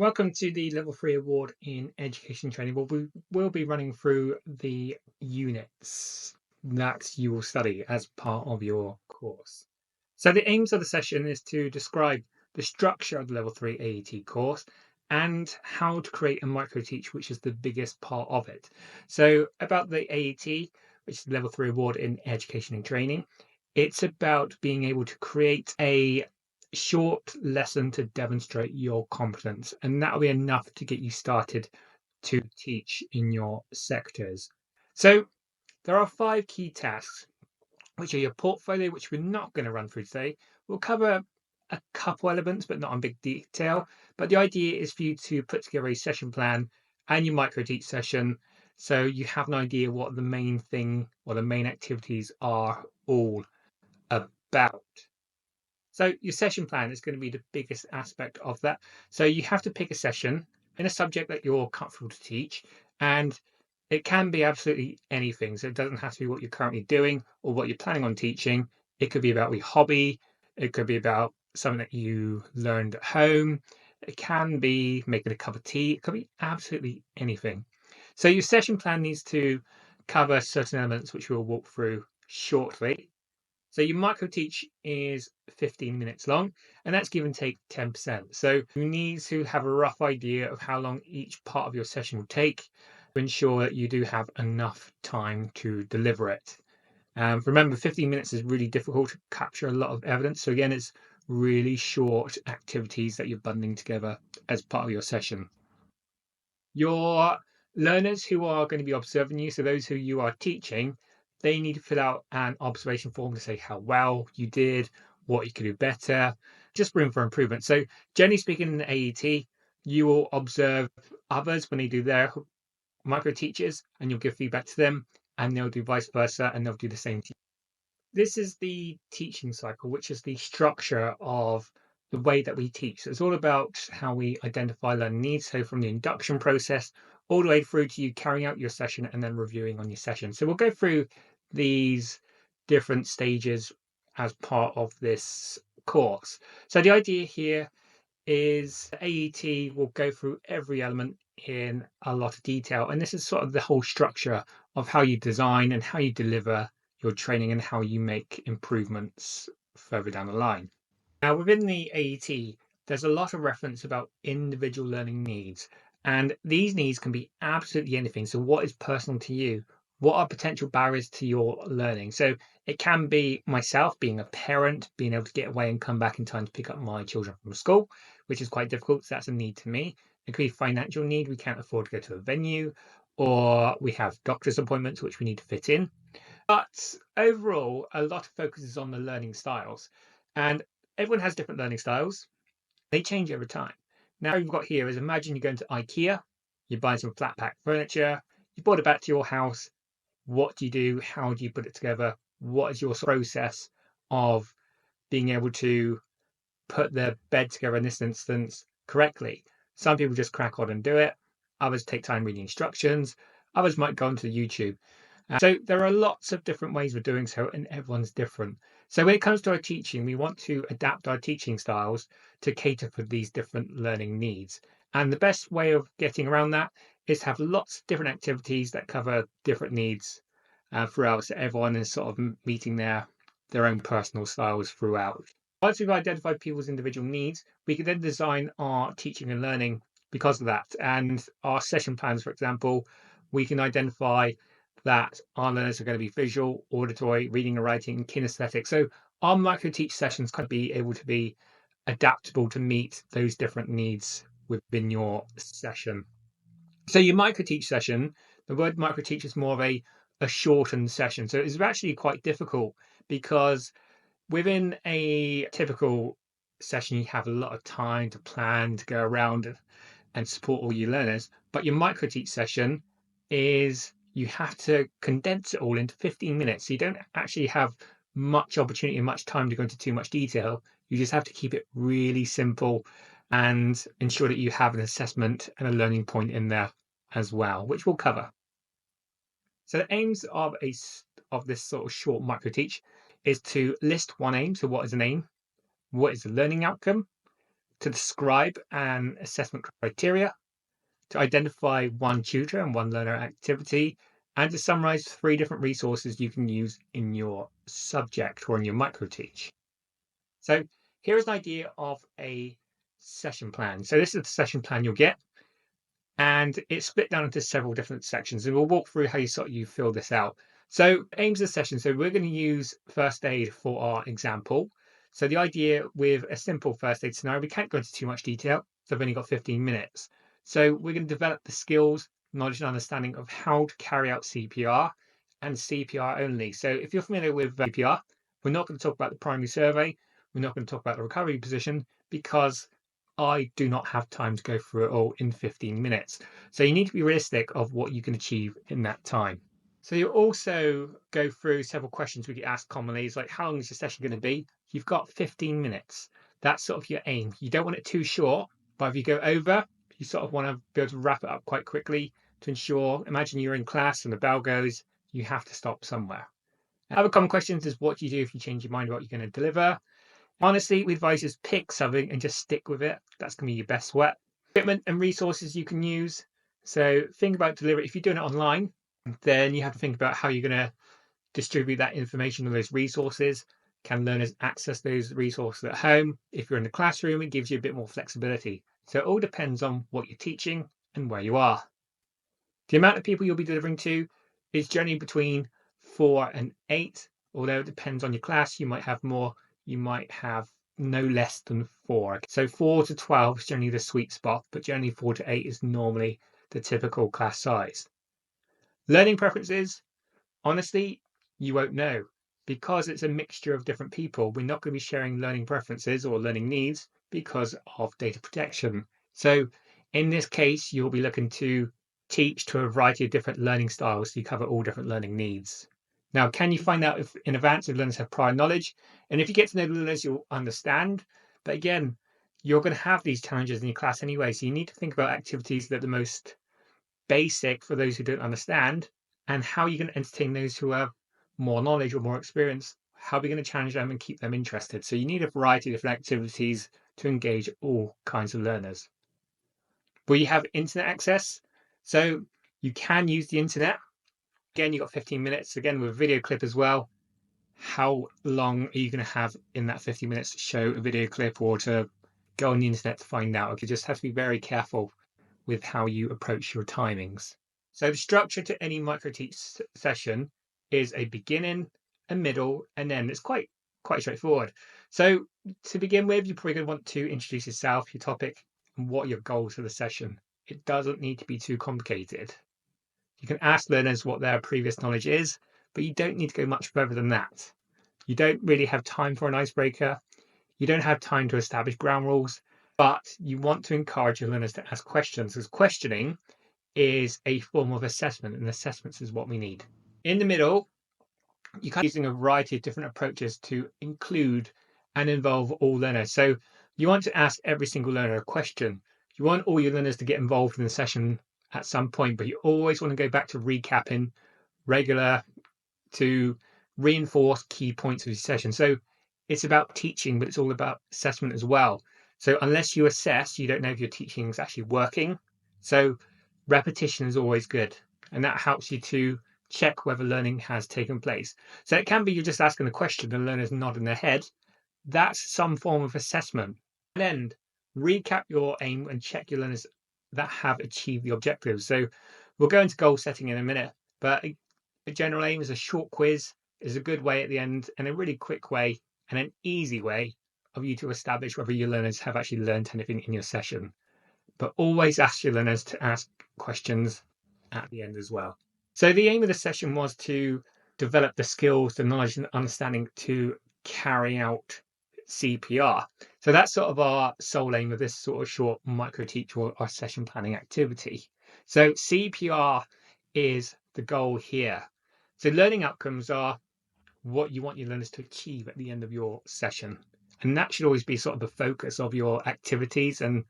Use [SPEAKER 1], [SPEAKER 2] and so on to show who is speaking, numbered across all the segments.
[SPEAKER 1] Welcome to the Level 3 Award in Education Training. Well, we will be running through the units that you will study as part of your course. So the aims of the session is to describe the structure of the Level 3 AET course and how to create a micro teach, which is the biggest part of it. So about the AET, which is the Level 3 Award in Education and Training, it's about being able to create a short lesson to demonstrate your competence, and that'll be enough to get you started to teach in your sectors. So there are 5 key tasks, which are your portfolio, which we're not going to run through today. We'll cover a couple elements, but not in big detail. But the idea is for you to put together a session plan and your micro teach session, so you have an idea what the main thing or the main activities are all about. So your session plan is going to be the biggest aspect of that. So you have to pick a session in a subject that you're comfortable to teach, and it can be absolutely anything. So it doesn't have to be what you're currently doing or what you're planning on teaching. It could be about your hobby. It could be about something that you learned at home. It can be making a cup of tea. It could be absolutely anything. So your session plan needs to cover certain elements, which we'll walk through shortly. So your micro teach is 15 minutes long, and that's give and take 10%. So you need to have a rough idea of how long each part of your session will take to ensure that you do have enough time to deliver it. Remember, 15 minutes is really difficult to capture a lot of evidence. So again, it's really short activities that you're bundling together as part of your session. Your learners who are going to be observing you, so those who you are teaching, they need to fill out an observation form to say how well you did, what you could do better, just room for improvement. So, generally speaking, in the AET, you will observe others when they do their micro teaches, and you'll give feedback to them, and they'll do vice versa, and they'll do the same to you. This is the teaching cycle, which is the structure of the way that we teach. So it's all about how we identify learning needs. So from the induction process all the way through to you carrying out your session and then reviewing on your session. So we'll go through these different stages as part of this course. So the idea here is AET will go through every element in a lot of detail. And this is sort of the whole structure of how you design and how you deliver your training and how you make improvements further down the line. Now, within the AET, there's a lot of reference about individual learning needs, and these needs can be absolutely anything. So, what is personal to you? What are potential barriers to your learning? So, it can be myself being a parent, being able to get away and come back in time to pick up my children from school, which is quite difficult. So, that's a need to me. It could be financial need. We can't afford to go to a venue, or we have doctor's appointments which we need to fit in. But overall, a lot of focus is on the learning styles. And everyone has different learning styles. They change over time. Now, what you've got here is imagine you're going to IKEA, you're buying some flat pack furniture, you brought it back to your house. What do you do? How do you put it together? What is your process of being able to put the bed together in this instance correctly? Some people just crack on and do it. Others take time reading instructions. Others might go onto YouTube. So there are lots of different ways of doing so, and everyone's different. So when it comes to our teaching, we want to adapt our teaching styles to cater for these different learning needs. And the best way of getting around that is to have lots of different activities that cover different needs throughout. So everyone is sort of meeting their own personal styles throughout. Once we've identified people's individual needs, we can then design our teaching and learning because of that. And our session plans, for example, we can identify that our learners are going to be visual, auditory, reading and writing, kinesthetic. So our micro teach sessions can be able to be adaptable to meet those different needs within your session. So your micro teach session, the word micro teach is more of a shortened session. So it's actually quite difficult because within a typical session, you have a lot of time to plan, to go around and support all your learners. But your micro teach session is you have to condense it all into 15 minutes. So you don't actually have much opportunity and much time to go into too much detail. You just have to keep it really simple and ensure that you have an assessment and a learning point in there as well, which we'll cover. So the aims of this sort of short micro teach is to list one aim. So what is an aim? What is the learning outcome? to describe an assessment criteria, to identify one tutor and one learner activity, and to summarize 3 different resources you can use in your subject or in your microteach. So here is an idea of a session plan. So this is the session plan you'll get, and it's split down into several different sections, and we'll walk through how you fill this out. So aims of the session. So we're going to use first aid for our example. So the idea with a simple first aid scenario, we can't go into too much detail, so I've only got 15 minutes. So we're going to develop the skills, knowledge and understanding of how to carry out CPR and CPR only. So if you're familiar with CPR, we're not going to talk about the primary survey. We're not going to talk about the recovery position because I do not have time to go through it all in 15 minutes. So you need to be realistic of what you can achieve in that time. So you also go through several questions we get asked commonly. It's like, how long is your session going to be? You've got 15 minutes. That's sort of your aim. You don't want it too short, but if you go over, you sort of want to be able to wrap it up quite quickly to ensure, imagine you're in class and the bell goes, you have to stop somewhere. Other common questions is what do you do if you change your mind about what you're going to deliver? Honestly, we advise just pick something and just stick with it. That's going to be your best sweat. Equipment and resources you can use. So think about delivery. If you're doing it online, then you have to think about how you're going to distribute that information and those resources. Can learners access those resources at home? If you're in the classroom, it gives you a bit more flexibility. So it all depends on what you're teaching and where you are. The amount of people you'll be delivering to is generally between 4 and 8, although it depends on your class. You might have more, you might have no less than 4. So 4 to 12 is generally the sweet spot, but generally 4 to 8 is normally the typical class size. Learning preferences, honestly, you won't know because it's a mixture of different people. We're not going to be sharing learning preferences or learning needs because of data protection. So in this case, you'll be looking to teach to a variety of different learning styles so you cover all different learning needs. Now, can you find out if in advance if learners have prior knowledge? And if you get to know the learners, you'll understand. But again, you're going to have these challenges in your class anyway. So you need to think about activities that are the most basic for those who don't understand, and how you're going to entertain those who have more knowledge or more experience. How are we going to challenge them and keep them interested? So you need a variety of different activities to engage all kinds of learners. Will you have internet access? So you can use the internet. Again, you've got 15 minutes, again with a video clip as well. How long are you going to have in that 15 minutes to show a video clip or to go on the internet to find out? You just have to be very careful with how you approach your timings. So the structure to any microteach session is a beginning, a middle, and end. It's quite straightforward. So to begin with, you're probably going to want to introduce yourself, your topic, and what your goals for the session. It doesn't need to be too complicated. You can ask learners what their previous knowledge is, but you don't need to go much further than that. You don't really have time for an icebreaker. You don't have time to establish ground rules, but you want to encourage your learners to ask questions, because questioning is a form of assessment, and assessments is what we need. In the middle, you're kind of using a variety of different approaches to include and involve all learners. So you want to ask every single learner a question. You want all your learners to get involved in the session at some point, but you always want to go back to recapping regular to reinforce key points of your session. So it's about teaching, but it's all about assessment as well. So unless you assess, you don't know if your teaching is actually working. So repetition is always good, and that helps you to check whether learning has taken place. So it can be you're just asking a question and learners nodding their head. That's some form of assessment. And then recap your aim and check your learners that have achieved the objectives. So we'll go into goal setting in a minute, but a general aim is a short quiz, is a good way at the end, and a really quick way and an easy way of you to establish whether your learners have actually learned anything in your session. But always ask your learners to ask questions at the end as well. So the aim of the session was to develop the skills, the knowledge and understanding to carry out CPR. So that's sort of our sole aim of this sort of short micro teach or our session planning activity. So CPR is the goal here. So learning outcomes are what you want your learners to achieve at the end of your session. And that should always be sort of the focus of your activities and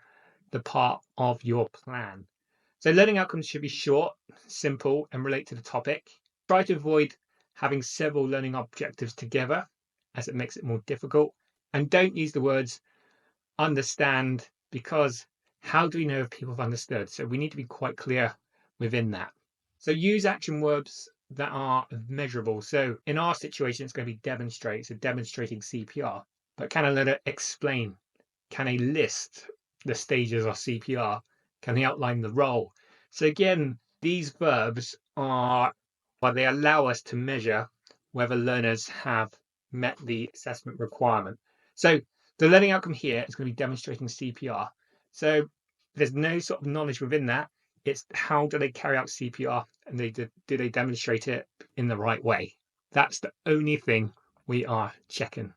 [SPEAKER 1] the part of your plan. So learning outcomes should be short, simple, and relate to the topic. Try to avoid having several learning objectives together as it makes it more difficult. And don't use the words, understand, because how do we know if people have understood? So we need to be quite clear within that. So use action verbs that are measurable. So in our situation, it's going to be demonstrate, so demonstrating CPR. But can I let it explain? Can I list the stages of CPR? Can they outline the role? So again, these verbs are, well, they allow us to measure whether learners have met the assessment requirement. So the learning outcome here is going to be demonstrating CPR. So there's no sort of knowledge within that. It's how do they carry out CPR, and do they demonstrate it in the right way? That's the only thing we are checking.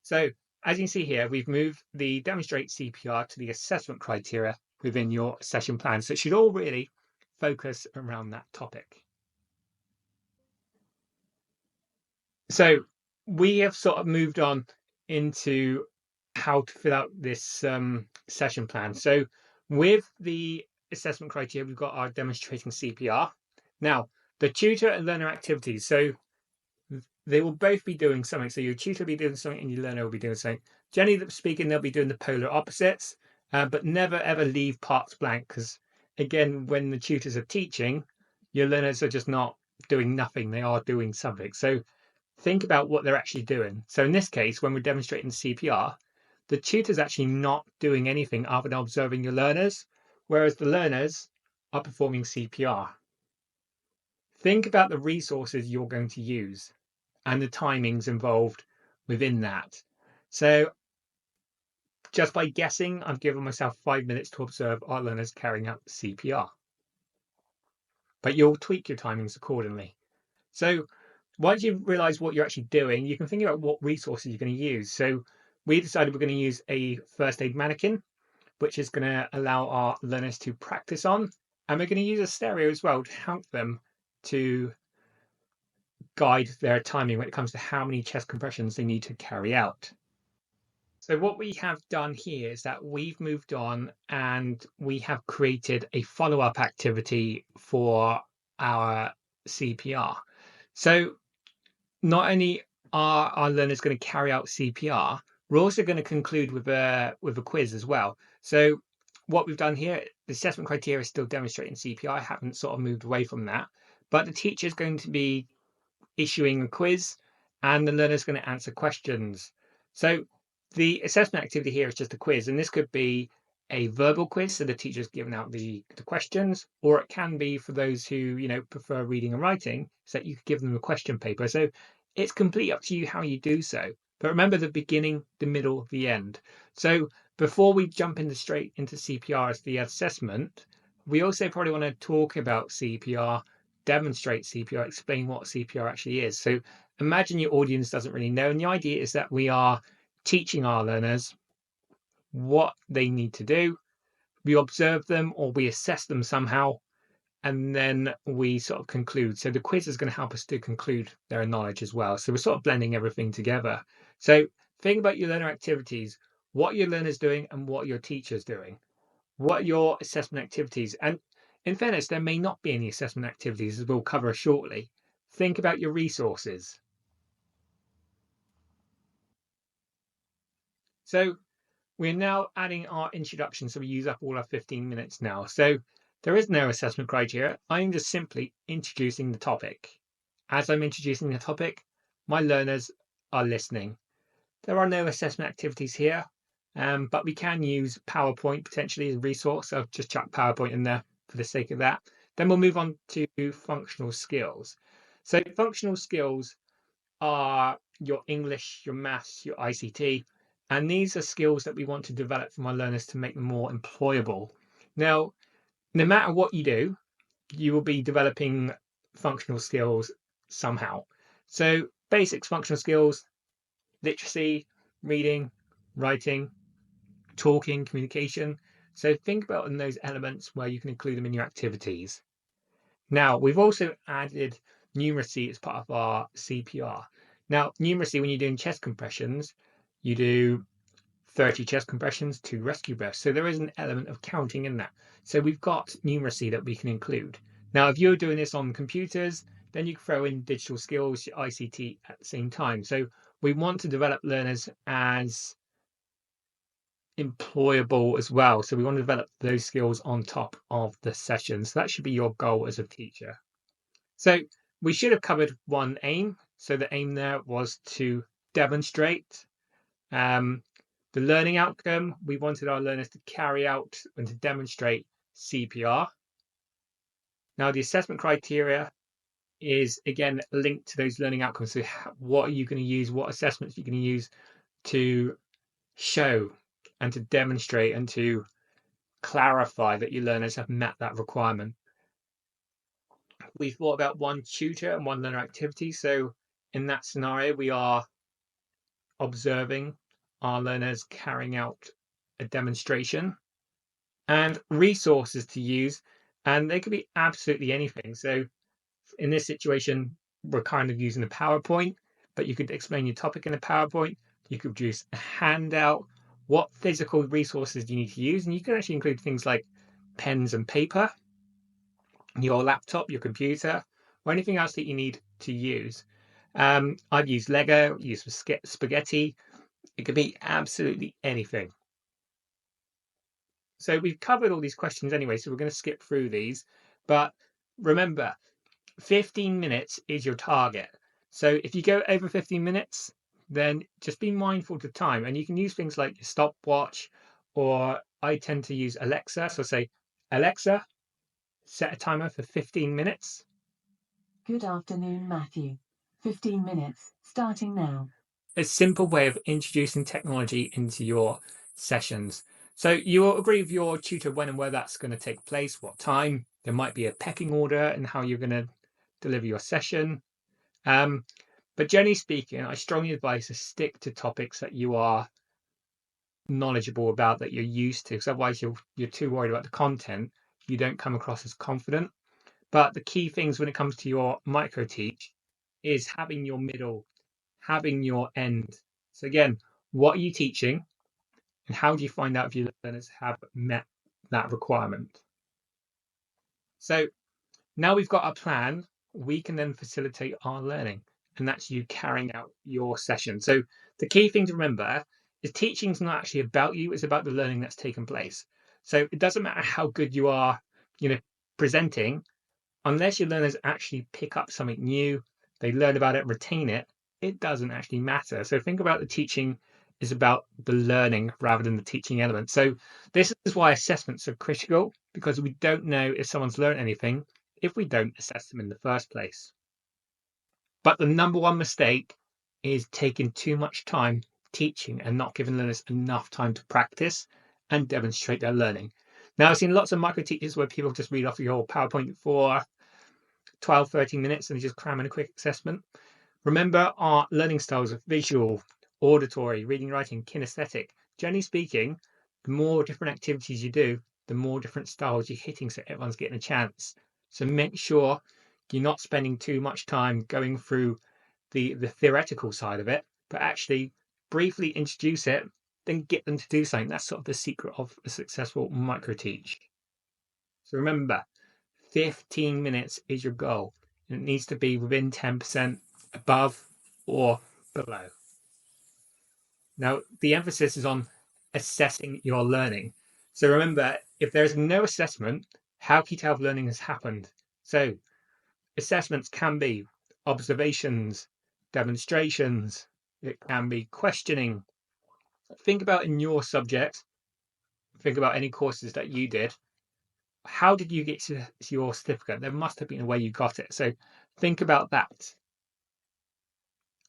[SPEAKER 1] So as you can see here, we've moved the demonstrate CPR to the assessment criteria within your session plan. So it should all really focus around that topic. So we have sort of moved on into how to fill out this session plan. So with the assessment criteria, we've got our demonstrating CPR. Now, the tutor and learner activities. So they will both be doing something. So your tutor will be doing something and your learner will be doing something. Generally speaking, they'll be doing the polar opposites, but never ever leave parts blank, because again, when the tutors are teaching, your learners are just not doing nothing. They are doing something. So think about what they're actually doing. So in this case, when we're demonstrating CPR, the tutor's actually not doing anything other than observing your learners, whereas the learners are performing CPR. Think about the resources you're going to use and the timings involved within that. So just by guessing, I've given myself 5 minutes to observe our learners carrying out CPR. But you'll tweak your timings accordingly. So once you realize what you're actually doing, you can think about what resources you're going to use. So we decided we're going to use a first aid mannequin, which is going to allow our learners to practice on. And we're going to use a stereo as well to help them to guide their timing when it comes to how many chest compressions they need to carry out. So what we have done here is that we've moved on and we have created a follow-up activity for our CPR. So not only are our learners going to carry out CPR, we're also going to conclude with a quiz as well. So what we've done here, the assessment criteria is still demonstrating CPR. I haven't sort of moved away from that, but the teacher is going to be issuing a quiz and the learner is going to answer questions. So the assessment activity here is just a quiz, and this could be a verbal quiz, so the teacher's giving out the questions, or it can be for those who prefer reading and writing, so that you could give them a question paper. So it's completely up to you how you do so. But remember the beginning, the middle, the end. So before we jump straight into CPR as the assessment, we also probably want to talk about CPR, demonstrate CPR, explain what CPR actually is. So imagine your audience doesn't really know. And the idea is that we are teaching our learners what they need to do. We observe them or we assess them somehow, and then we sort of conclude. So the quiz is going to help us to conclude their knowledge as well. So we're sort of blending everything together. So think about your learner activities, what your learner's doing and what your teacher's doing. What are your assessment activities? And in fairness, there may not be any assessment activities, as we'll cover shortly. Think about your resources. So we're now adding our introduction, so we use up all our 15 minutes now. So there is no assessment criteria. I'm just simply introducing the topic. As I'm introducing the topic, my learners are listening. There are no assessment activities here, but we can use PowerPoint potentially as a resource. I've just chucked PowerPoint in there for the sake of that. Then we'll move on to functional skills. So functional skills are your English, your maths, your ICT, and these are skills that we want to develop for my learners to make them more employable. Now, no matter what you do, you will be developing functional skills somehow. So basics functional skills, literacy, reading, writing, talking, communication. So think about in those elements where you can include them in your activities. Now, we've also added numeracy as part of our CPR. Now, numeracy, when you're doing chest compressions, you do 30 chest compressions, 2 rescue breaths. So there is an element of counting in that. So we've got numeracy that we can include. Now, if you're doing this on computers, then you can throw in digital skills, ICT at the same time. So we want to develop learners as employable as well. So we want to develop those skills on top of the session. So that should be your goal as a teacher. So we should have covered one aim. So the aim there was to demonstrate the learning outcome. We wanted our learners to carry out and to demonstrate CPR. Now the assessment criteria is again linked to those learning outcomes. So what are you going to use? What assessments are you going to use to show and to demonstrate and to clarify that your learners have met that requirement? We thought about one tutor and one learner activity. So in that scenario, we are observing our learners carrying out a demonstration, and resources to use. And they could be absolutely anything. So in this situation, we're kind of using a PowerPoint, but you could explain your topic in a PowerPoint. You could produce a handout. What physical resources do you need to use? And you can actually include things like pens and paper, your laptop, your computer, or anything else that you need to use. I've used Lego, used spaghetti. It could be absolutely anything. So we've covered all these questions anyway, so we're going to skip through these. But remember, 15 minutes is your target. So if you go over 15 minutes, then just be mindful of time. And you can use things like your stopwatch, or I tend to use Alexa. So say, Alexa, set a timer for 15 minutes.
[SPEAKER 2] Good afternoon, Matthew. 15 minutes, starting now.
[SPEAKER 1] A simple way of introducing technology into your sessions. So you will agree with your tutor when and where that's going to take place, what time. There might be a pecking order and how you're going to deliver your session. But generally speaking, I strongly advise to stick to topics that you are knowledgeable about, that you're used to, because otherwise you're too worried about the content. You don't come across as confident. But the key things when it comes to your micro teach is having your middle, having your end. So again, what are you teaching, and how do you find out if your learners have met that requirement? So now we've got our plan, we can then facilitate our learning, and that's you carrying out your session. So the key thing to remember is teaching is not actually about you, it's about the learning that's taken place. So it doesn't matter how good you are, presenting, unless your learners actually pick up something new, they learn about it, retain it, it doesn't actually matter. So think about the teaching is about the learning rather than the teaching element. So this is why assessments are critical, because we don't know if someone's learned anything if we don't assess them in the first place. But the number one mistake is taking too much time teaching and not giving learners enough time to practice and demonstrate their learning. Now, I've seen lots of micro teachers where people just read off your PowerPoint for 12, 13 minutes and just cram in a quick assessment. Remember, our learning styles are visual, auditory, reading, writing, kinesthetic. Generally speaking, the more different activities you do, the more different styles you're hitting, so everyone's getting a chance. So make sure you're not spending too much time going through the theoretical side of it, but actually briefly introduce it, then get them to do something. That's sort of the secret of a successful micro teach. So remember, 15 minutes is your goal, and it needs to be within 10% above or below. Now, the emphasis is on assessing your learning. So remember, if there's no assessment, how can you tell if learning has happened? So assessments can be observations, demonstrations, it can be questioning. Think about in your subject, think about any courses that you did. How did you get to your certificate? There must have been a way you got it. So think about that.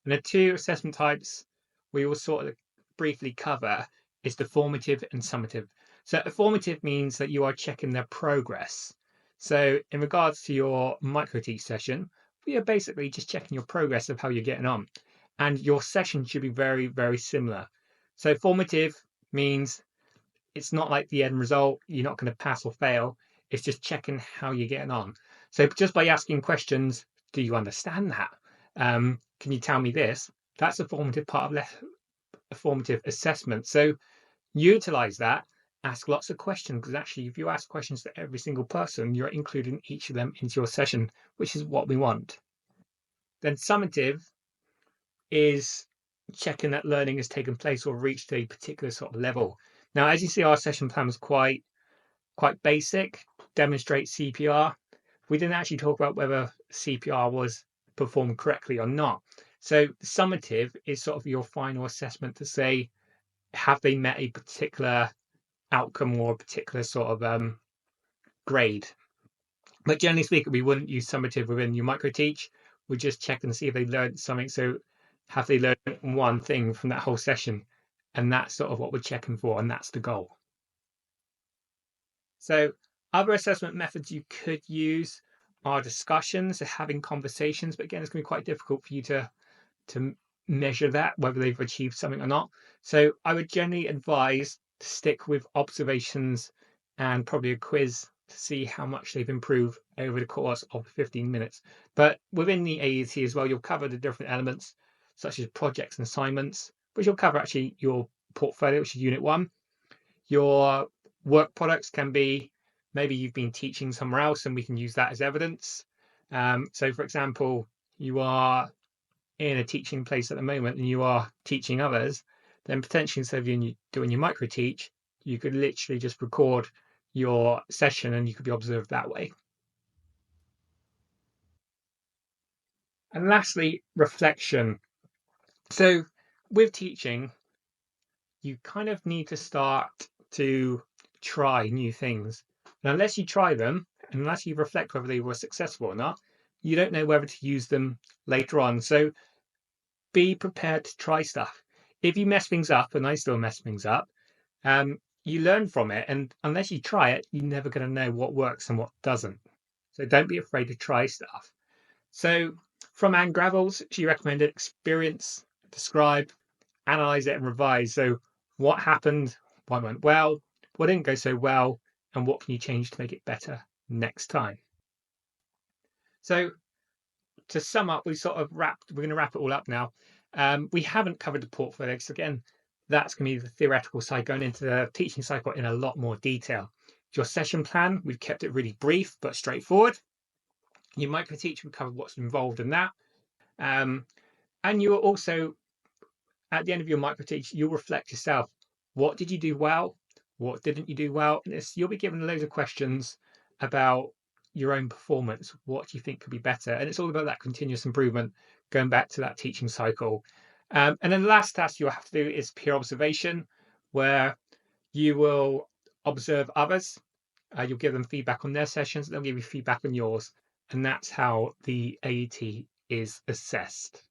[SPEAKER 1] And the two assessment types we will sort of briefly cover is the formative and summative. So a formative means that you are checking their progress. So in regards to your micro teach session, we are basically just checking your progress of how you're getting on. And your session should be very, very similar. So formative means it's not like the end result, you're not going to pass or fail. It's just checking how you're getting on. So just by asking questions, do you understand that? Can you tell me this? That's a formative part of a formative assessment. So utilize that, ask lots of questions, because actually if you ask questions to every single person, you're including each of them into your session, which is what we want. Then summative is checking that learning has taken place or reached a particular sort of level. Now, as you see, our session plan was quite basic, demonstrate CPR. We didn't actually talk about whether CPR was performed correctly or not. So the summative is sort of your final assessment to say, have they met a particular outcome or a particular sort of grade? But generally speaking, we wouldn't use summative within your micro teach. We just check and see if they learned something. So have they learned one thing from that whole session? And that's sort of what we're checking for, and that's the goal. So other assessment methods you could use are discussions, so having conversations, but again, it's going to be quite difficult for you to measure that, whether they've achieved something or not. So I would generally advise to stick with observations and probably a quiz to see how much they've improved over the course of 15 minutes. But within the AET as well, you'll cover the different elements, such as projects and assignments, which you'll cover actually your portfolio, which is Unit 1. Your work products can be maybe you've been teaching somewhere else and we can use that as evidence. So, for example, you are in a teaching place at the moment and you are teaching others, then potentially instead of you doing your micro teach, you could literally just record your session and you could be observed that way. And lastly, reflection. So with teaching, you kind of need to start to try new things. And unless you try them, and unless you reflect whether they were successful or not, you don't know whether to use them later on. So be prepared to try stuff. If you mess things up, and I still mess things up, you learn from it. And unless you try it, you're never going to know what works and what doesn't. So don't be afraid to try stuff. So from Anne Gravels, she recommended experience, describe, analyze it, and revise. So what happened, what went well, what didn't go so well, and what can you change to make it better next time? So to sum up, we're going to wrap it all up now. We haven't covered the portfolio, because again, that's going to be the theoretical side, going into the teaching cycle in a lot more detail. Your session plan, we've kept it really brief but straightforward. Your micro teach, we covered what's involved in that. And you are also, at the end of your micro teach, you'll reflect yourself. What did you do well? What didn't you do well? And you'll be given loads of questions about your own performance. What do you think could be better? And it's all about that continuous improvement, going back to that teaching cycle. And then the last task you'll have to do is peer observation, where you will observe others. You'll give them feedback on their sessions. They'll give you feedback on yours. And that's how the AET is assessed.